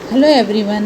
Hello everyone.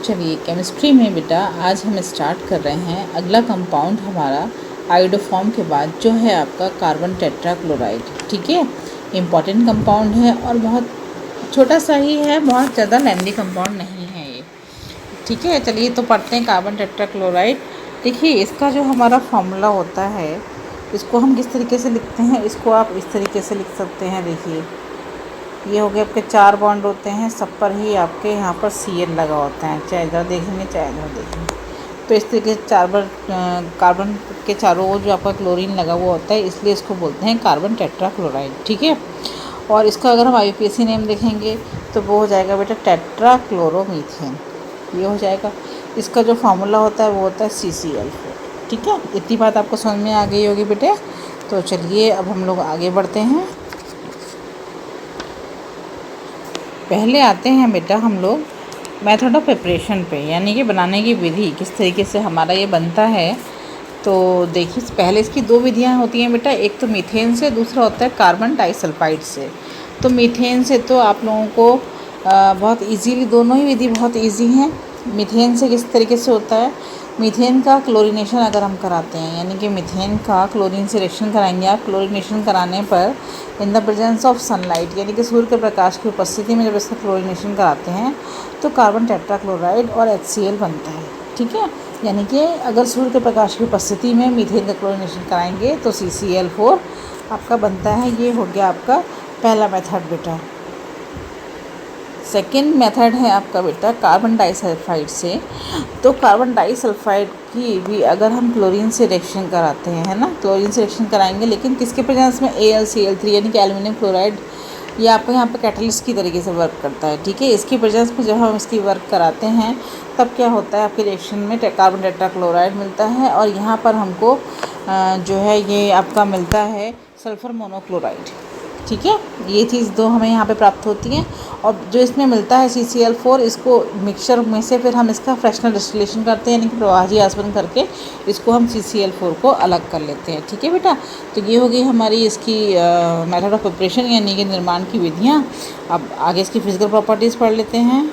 चलिए chemistry में बेटा आज हम स्टार्ट कर रहे हैं अगला कंपाउंड हमारा आयोडोफॉर्म के बाद जो है आपका कार्बन टेट्राक्लोराइड। ठीक है, इम्पॉर्टेंट कंपाउंड है और बहुत छोटा सा ही है, बहुत ज़्यादा लेंदी कंपाउंड नहीं है ये। ठीक है, चलिए तो पढ़ते हैं कार्बन टेट्राक्लोराइड। देखिए इसका जो हमारा फॉर्मूला होता है इसको हम किस तरीके से लिखते हैं, इसको आप इस तरीके से लिख सकते हैं। देखिए ये हो गए आपके 4 बॉन्ड होते हैं, सब पर ही आपके यहाँ पर Cl लगा होता है, चाहे इधर देखेंगे चाहे इधर देखेंगे। तो इस तरीके से 4 बार कार्बन के चारों ओर जो आपका क्लोरीन लगा हुआ होता है, इसलिए इसको बोलते हैं कार्बन टेट्राक्लोराइड। ठीक है, और इसका अगर हम IUPAC नेम देखेंगे तो वो हो जाएगा बेटा टेट्राक्लोरोमीथेन, ये हो जाएगा। इसका जो फार्मूला होता है वो होता है CCl4। ठीक है, इतनी बात आपको समझ में आ गई होगी बेटे। तो चलिए अब हम लोग आगे बढ़ते हैं। पहले आते हैं बेटा हम लोग मेथड ऑफ प्रिपरेशन पे, यानी कि बनाने की विधि, किस तरीके से हमारा ये बनता है। तो देखिए पहले इसकी 2 विधियाँ होती हैं बेटा, एक तो मीथेन से, दूसरा होता है कार्बन डाइसल्फाइड से। तो मीथेन से तो आप लोगों को बहुत इजीली, दोनों ही विधि बहुत इजी हैं। मीथेन से किस तरीके से होता है, मीथेन का क्लोरीनेशन अगर हम कराते हैं, यानी कि मीथेन का क्लोरीन से रिएक्शन कराएंगे आप। क्लोरीनेशन कराने पर in the presence of sunlight, यानी कि सूर्य के प्रकाश की उपस्थिति में जब इसका क्लोरीनेशन कराते हैं तो कार्बन टेट्राक्लोराइड और HCl बनता है। ठीक है, यानी कि अगर सूर्य के प्रकाश की उपस्थिति में मीथेन का क्लोरीनेशन कराएंगे तो CCl4 आपका बनता है। ये हो गया आपका पहला मेथड बेटा। सेकेंड मेथड है आपका बेटा कार्बन डाइसल्फाइड से। तो कार्बन डाइसल्फाइड की भी अगर हम क्लोरीन से रिएक्शन कराते हैं, है ना, क्लोरीन से रिएक्शन कराएंगे, लेकिन किसके प्रेजेंस में AlCl3 यानी कि एल्युमिनियम क्लोराइड, ये आपको यहाँ पे कैटलिस्ट की तरीके से वर्क करता है। ठीक है, इसकी प्रेजेंस में जब हम इसकी वर्क कराते हैं तब क्या होता है, आपके रिएक्शन में कार्बन टेट्राक्लोराइड मिलता है और यहाँ पर हमको जो है ये आपका मिलता है सल्फ़र मोनोक्लोराइड। ठीक है, ये चीज़ 2 हमें यहाँ पे प्राप्त होती हैं। और जो इसमें मिलता है CCl4, इसको मिक्सचर में से फिर हम इसका फ्रैक्शनल डिस्टिलेशन करते हैं, यानी कि प्रवाही आसवन करके इसको हम CCl4 को अलग कर लेते हैं। ठीक है बेटा, तो ये हो गई हमारी इसकी मेथड ऑफ प्रिपरेशन, यानी कि निर्माण की विधियाँ। अब आगे इसकी फिजिकल प्रॉपर्टीज़ पढ़ लेते हैं।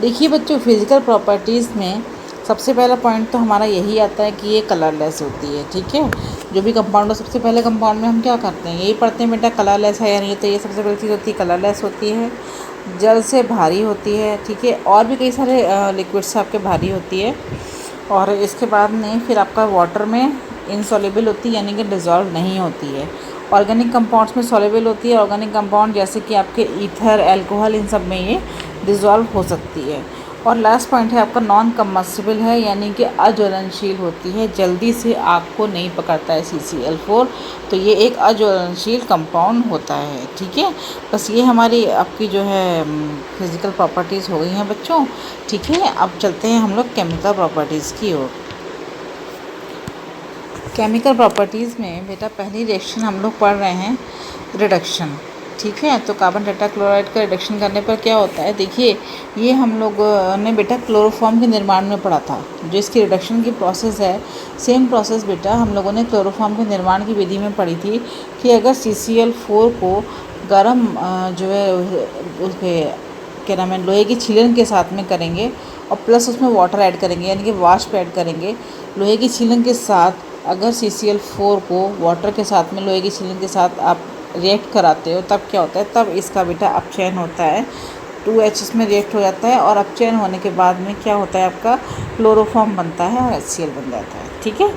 देखिए बच्चों, फिजिकल प्रॉपर्टीज़ में सबसे पहला पॉइंट तो हमारा यही आता है कि ये कलरलेस होती है। ठीक है, जो भी कंपाउंड हो, सबसे पहले कंपाउंड में हम क्या करते हैं, यही पढ़ते हैं बेटा कलरलेस है या नहीं। तो ये सबसे पहली चीज़ होती है कलरलेस होती है, जल से भारी होती है। ठीक है, और भी कई सारे लिक्विड से आपके भारी होती है। और इसके बाद में फिर आपका वाटर में इनसॉल्युबल होती है, यानी कि डिज़ोल्व नहीं होती है। ऑर्गेनिक कंपाउंड्स में सॉल्युबल होती है। ऑर्गेनिक कंपाउंड जैसे कि आपके ईथर, अल्कोहल, इन सब में ये डिज़ोल्व हो सकती है। और लास्ट पॉइंट है आपका नॉन कम्बस्टिबल है, यानी कि अज्वलनशील होती है, जल्दी से आग को नहीं पकड़ता है CCl4। तो ये एक अज्वलनशील कंपाउंड होता है। ठीक है, बस ये हमारी आपकी जो है फिज़िकल प्रॉपर्टीज़ हो गई हैं बच्चों। ठीक है, अब चलते हैं हम लोग केमिकल प्रॉपर्टीज़ की ओर। केमिकल प्रॉपर्टीज़ में बेटा पहली रिएक्शन हम लोग पढ़ रहे हैं रिडक्शन। ठीक है, तो कार्बन टेट्राक्लोराइड का रिडक्शन करने पर क्या होता है, देखिए ये हम लोग ने बेटा क्लोरोफॉर्म के निर्माण में पढ़ा था। जो इसकी रिडक्शन की प्रोसेस है, सेम प्रोसेस बेटा हम लोगों ने क्लोरोफॉर्म के निर्माण की विधि में पढ़ी थी कि अगर CCl4 को गर्म जो है उसके क्या नाम है, लोहे की छीलन के साथ में करेंगे और प्लस उसमें वाटर ऐड करेंगे, यानी कि वाष्प ऐड करेंगे। लोहे की छीलन के साथ अगर CCl4 को वाटर के साथ में, लोहे की छीलन के साथ आप रिएक्ट कराते हो, तब क्या होता है, तब इसका बेटा अपचयन होता है। 2H इसमें रिएक्ट हो जाता है और अपचयन होने के बाद में क्या होता है, आपका क्लोरोफॉर्म बनता है और HCl बन जाता है। ठीक है,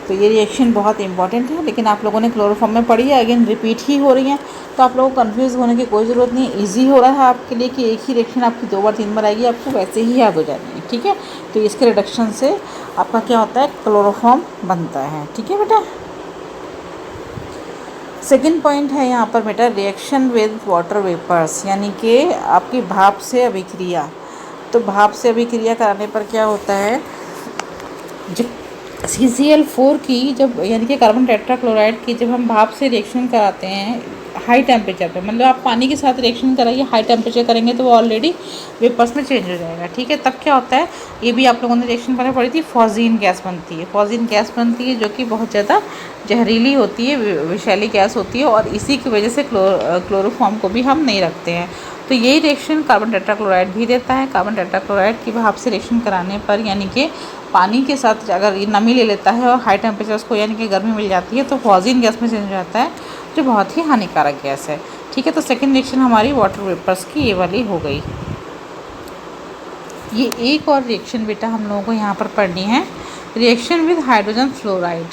तो ये रिएक्शन बहुत इंपॉर्टेंट है, लेकिन आप लोगों ने क्लोरोफॉर्म में पढ़ी है, अगेन रिपीट ही हो रही है, तो आप लोगों को कन्फ्यूज़ होने की कोई ज़रूरत नहीं। ईजी हो रहा है आपके लिए कि एक ही रिएक्शन आपकी 2 बार 3 बार आएगी, आपको वैसे ही याद हो जानी है। ठीक है, तो इसके रिडक्शन से आपका क्या होता है, क्लोरोफॉर्म बनता है। ठीक है बेटा, सेकेंड पॉइंट है यहाँ पर बेटा रिएक्शन विद वाटर वेपर्स, यानी कि आपकी भाप से अभिक्रिया। तो भाप से अभिक्रिया कराने पर क्या होता है, जब CCl4 की जब, यानी कि कार्बन टेट्राक्लोराइड की जब हम भाप से रिएक्शन कराते हैं हाई टेम्परेचर पे, मतलब आप पानी के साथ रिएक्शन कराइए, हाई टेम्परेचर करेंगे तो वो ऑलरेडी वेपर्स में चेंज हो जाएगा। ठीक है, तब क्या होता है, ये भी आप लोगों ने रिएक्शन करना पड़ी थी, फॉजीन गैस बनती है। फॉजीन गैस बनती है जो कि बहुत ज़्यादा जहरीली होती है, विषैली गैस होती है, और इसी की वजह से क्लोरोफॉर्म को भी हम नहीं रखते हैं। तो यही रिएक्शन कार्बन टेट्राक्लोराइड भी देता है। कार्बन टेट्राक्लोराइड की भाप से रिएक्शन कराने पर, यानी कि पानी के साथ अगर ये नमी ले लेता है और हाई टेम्परेचर उसको यानी कि गर्मी मिल जाती है, तो फॉजीन गैस में चेंज हो जाता है, जो बहुत ही हानिकारक गैस है। ठीक है, तो सेकेंड रिएक्शन हमारी वाटर वेपर्स की ये वाली हो गई। ये एक और रिएक्शन बेटा हम लोगों को यहाँ पर पढ़नी है, रिएक्शन विद हाइड्रोजन फ्लोराइड।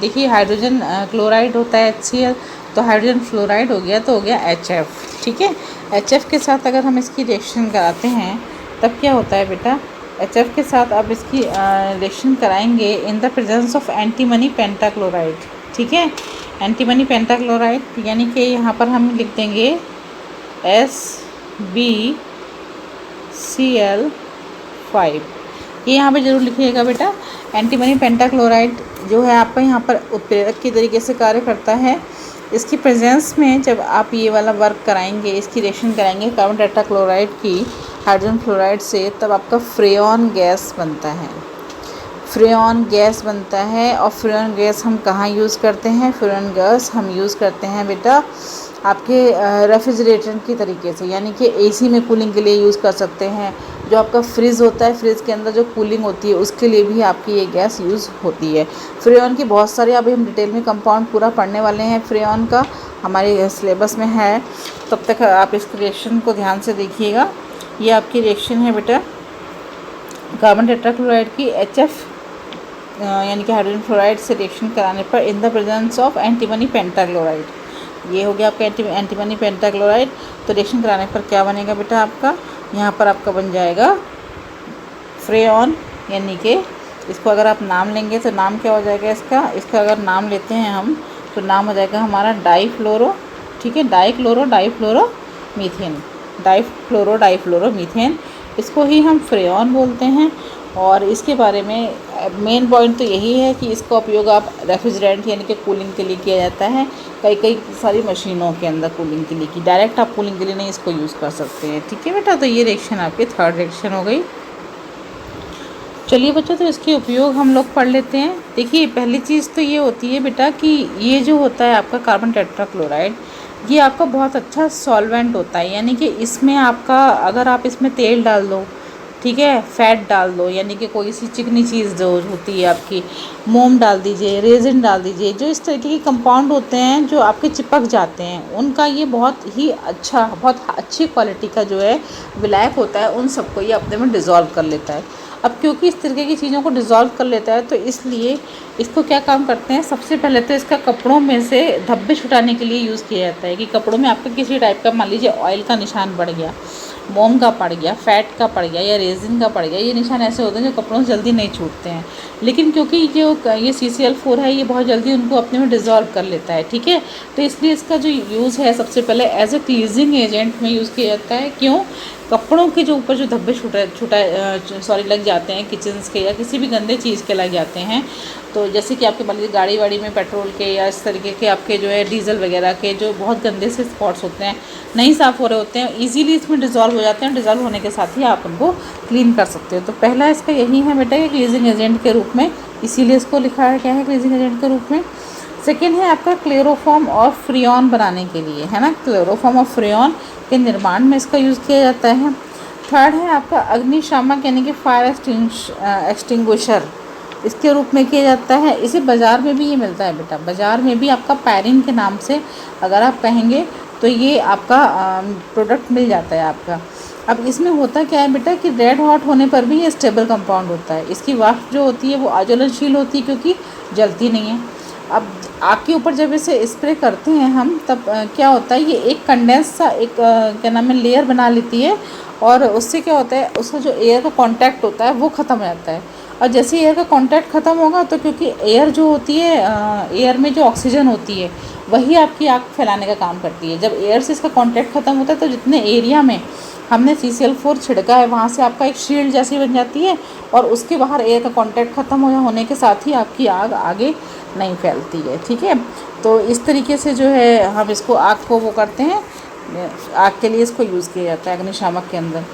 देखिए हाइड्रोजन क्लोराइड होता है HCl, तो हाइड्रोजन फ्लोराइड हो गया तो हो गया HF। ठीक है, HF के साथ अगर हम इसकी रिएक्शन कराते हैं तब क्या होता है बेटा, HF के साथ अब इसकी रिएक्शन कराएंगे in the presence of antimony pentachloride. ठीक है, एंटीमनी पेंटाक्लोराइड, यानी कि यहाँ पर हम लिख देंगे SbCl5। ये यहाँ पे ज़रूर लिखिएगा बेटा। एंटीमनी पेंटाक्लोराइड जो है आपका यहाँ पर उत्प्रेरक की तरीके से कार्य करता है। इसकी प्रेजेंस में जब आप ये वाला वर्क कराएंगे, इसकी रिएक्शन कराएंगे कार्बन टेट्राक्लोराइड की हाइड्रोजन फ्लोराइड से, तब आपका फ्रेऑन गैस बनता है। फ्रेऑन गैस बनता है, और फ्रेऑन गैस हम कहाँ यूज़ करते हैं, फ्रेऑन गैस हम यूज़ करते हैं बेटा आपके रेफ्रिजरेटर की तरीके से, यानी कि AC में कूलिंग के लिए यूज़ कर सकते हैं। जो आपका फ्रिज होता है, फ्रिज के अंदर जो कूलिंग होती है उसके लिए भी आपकी ये गैस यूज़ होती है। फ्रेऑन की बहुत सारे अभी हम डिटेल में कंपाउंड पूरा पढ़ने वाले हैं फ्रेऑन का, हमारे सिलेबस में है, तब तक आप इस रिएक्शन को ध्यान से देखिएगा। ये आपकी रिएक्शन है बेटा कार्बन टेट्राक्लोराइड की HF यानी कि हाइड्रोजन फ्लोराइड से रिएक्शन कराने पर in the presence of antimony pentachloride. ये हो गया आपका एंटीमनी पेंटाक्लोराइड। तो रिएक्शन कराने पर क्या बनेगा बेटा आपका, यहाँ पर आपका बन जाएगा फ्रेऑन, यानी कि इसको अगर आप नाम लेंगे तो नाम क्या हो जाएगा इसका अगर नाम लेते हैं हम तो नाम हो जाएगा हमारा डाईफ्लोरो। ठीक है, डाईफ्लोरो मीथेन, इसको ही हम फ्रेऑन बोलते हैं। और इसके बारे में मेन पॉइंट तो यही है कि इसका उपयोग आप रेफ्रिजरेंट यानी कि कूलिंग के लिए किया जाता है, कई सारी मशीनों के अंदर कूलिंग के लिए की, डायरेक्ट आप कूलिंग के लिए नहीं इसको यूज़ कर सकते हैं। ठीक है बेटा, तो ये रिएक्शन आपकी थर्ड रिएक्शन हो गई। चलिए बच्चों, तो इसके उपयोग हम लोग पढ़ लेते हैं। देखिए पहली चीज़ तो ये होती है बेटा कि ये जो होता है आपका कार्बन टेट्राक्लोराइड, ये आपका बहुत अच्छा सॉल्वेंट होता है, यानी कि इसमें आपका अगर आप इसमें तेल डाल दो, ठीक है, फैट डाल दो, यानी कि कोई सी चिकनी चीज़ जो होती है आपकी, मोम डाल दीजिए, रेजिन डाल दीजिए, जो इस तरीके के कंपाउंड होते हैं जो आपके चिपक जाते हैं, उनका ये बहुत ही अच्छा, बहुत अच्छी क्वालिटी का जो है विलायक होता है, उन सबको ये अपने में डिज़ोल्व कर लेता है। अब क्योंकि इस तरीके की चीज़ों को डिज़ोल्व कर लेता है तो इसलिए इसको क्या काम करते हैं, सबसे पहले तो इसका कपड़ों में से धब्बे छुटाने के लिए यूज़ किया जाता है कि कपड़ों में आपका किसी टाइप का मान लीजिए ऑयल का निशान पड़ गया, मोम का पड़ गया, फैट का पड़ गया या रेजिन का पड़ गया, ये निशान ऐसे होते हैं जो कपड़ों से जल्दी नहीं छूटते हैं, लेकिन क्योंकि जो ये CCl4 है ये बहुत जल्दी उनको अपने में डिज़ोल्व कर लेता है। ठीक है, तो इसलिए इसका जो यूज़ है सबसे पहले एज ए क्लीजिंग एजेंट में यूज़ किया जाता है। क्यों, कपड़ों के जो ऊपर जो धब्बे लग जाते हैं किचन्स के या किसी भी गंदे चीज़ के लग जाते हैं, तो जैसे कि आपके मान लीजिए गाड़ी वाड़ी में पेट्रोल के या इस तरीके के आपके जो है डीजल वगैरह के जो बहुत गंदे से स्पॉट्स होते हैं, नहीं साफ़ हो रहे होते हैं, इजीली इसमें डिज़ोल्व हो जाते हैं। डिज़ोल्व होने के साथ ही आप उनको क्लीन कर सकते हो। तो पहला इसका यही है बेटा कि क्लीजिंग एजेंट के रूप में, इसीलिए इसको लिखा है क्या है, क्लीजिंग एजेंट के रूप में। सेकेंड है आपका क्लोरोफॉर्म और फ्रेऑन बनाने के लिए, है ना, क्लोरोफॉर्म और फ्रेऑन के निर्माण में इसका यूज़ किया जाता है। थर्ड है आपका अग्निशामक यानी कि फायर एक्सटिंग्विशर, इसके रूप में किया जाता है। इसे बाज़ार में भी ये मिलता है बेटा, बाज़ार में भी आपका पैरिन के नाम से अगर आप कहेंगे तो ये आपका प्रोडक्ट मिल जाता है आपका। अब इसमें होता क्या है बेटा कि रेड हॉट होने पर भी ये स्टेबल कंपाउंड होता है, इसकी वाष्प जो होती है वो अज्वलनशील होती है क्योंकि जलती नहीं है। अब आग के ऊपर जब इसे स्प्रे करते हैं हम, तब क्या होता है, ये एक कंडेंस सा एक क्या नाम है लेयर बना लेती है, और उससे क्या होता है, उसका जो एयर का कांटेक्ट होता है वो ख़त्म हो जाता है। और जैसे एयर का कांटेक्ट ख़त्म होगा तो क्योंकि एयर जो होती है एयर में जो ऑक्सीजन होती है वही आपकी आग फैलाने का काम करती है। जब एयर से इसका कांटेक्ट ख़त्म होता है तो जितने एरिया में हमने CCl4 छिड़का है वहाँ से आपका एक शील्ड जैसी बन जाती है और उसके बाहर एयर का कांटेक्ट ख़त्म होने के साथ ही आपकी आग आगे नहीं फैलती है। ठीक है, तो इस तरीके से जो है हम इसको आग को वो करते हैं, आग के लिए इसको यूज़ किया जाता है अग्निशामक के अंदर।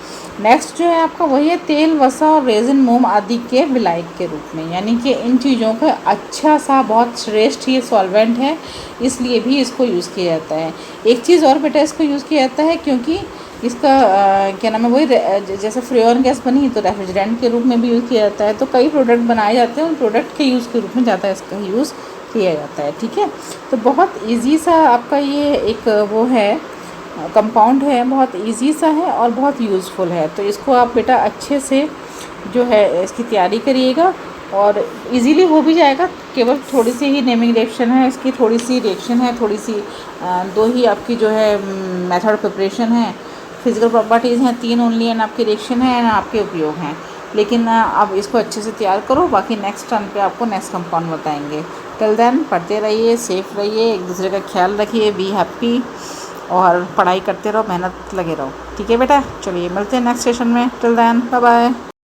नेक्स्ट जो है आपका वही है तेल, वसा और रेजिन, मोम आदि के विलायक के रूप में, यानी कि इन चीज़ों का अच्छा सा बहुत श्रेष्ठ ये सॉल्वेंट है, इसलिए भी इसको यूज़ किया जाता है। एक चीज़ और बेटा इसको यूज़ किया जाता है क्योंकि इसका क्या नाम है वही जैसे फ्रेऑन गैस बनी तो रेफ्रिजरेंट के रूप में भी यूज़ किया जाता है। तो कई प्रोडक्ट बनाए जाते हैं उन प्रोडक्ट के यूज़ के रूप में ज़्यादा इसका यूज़ किया जाता है। ठीक है, तो बहुत ईजी सा आपका ये एक वो है कंपाउंड है, बहुत इजी सा है और बहुत यूज़फुल है। तो इसको आप बेटा अच्छे से जो है इसकी तैयारी करिएगा और इजीली हो भी जाएगा। केवल थोड़ी सी ही नेमिंग रिएक्शन है, इसकी थोड़ी सी रिएक्शन है, थोड़ी सी दो ही आपकी जो है मेथड प्रिपरेशन है, फिजिकल प्रॉपर्टीज़ हैं 3 ओनली, एंड आपकी रिएक्शन है एंड आपके उपयोग हैं। लेकिन आप इसको अच्छे से तैयार करो, बाकी नेक्स्ट टर्न पे आपको नेक्स्ट कंपाउंड बताएंगे। टिल देन पढ़ते रहिए, सेफ रहिए, एक दूसरे का ख्याल रखिए, बी हैप्पी और पढ़ाई करते रहो, मेहनत लगे रहो। ठीक है बेटा, चलिए मिलते हैं नेक्स्ट सेशन में। Till then bye bye.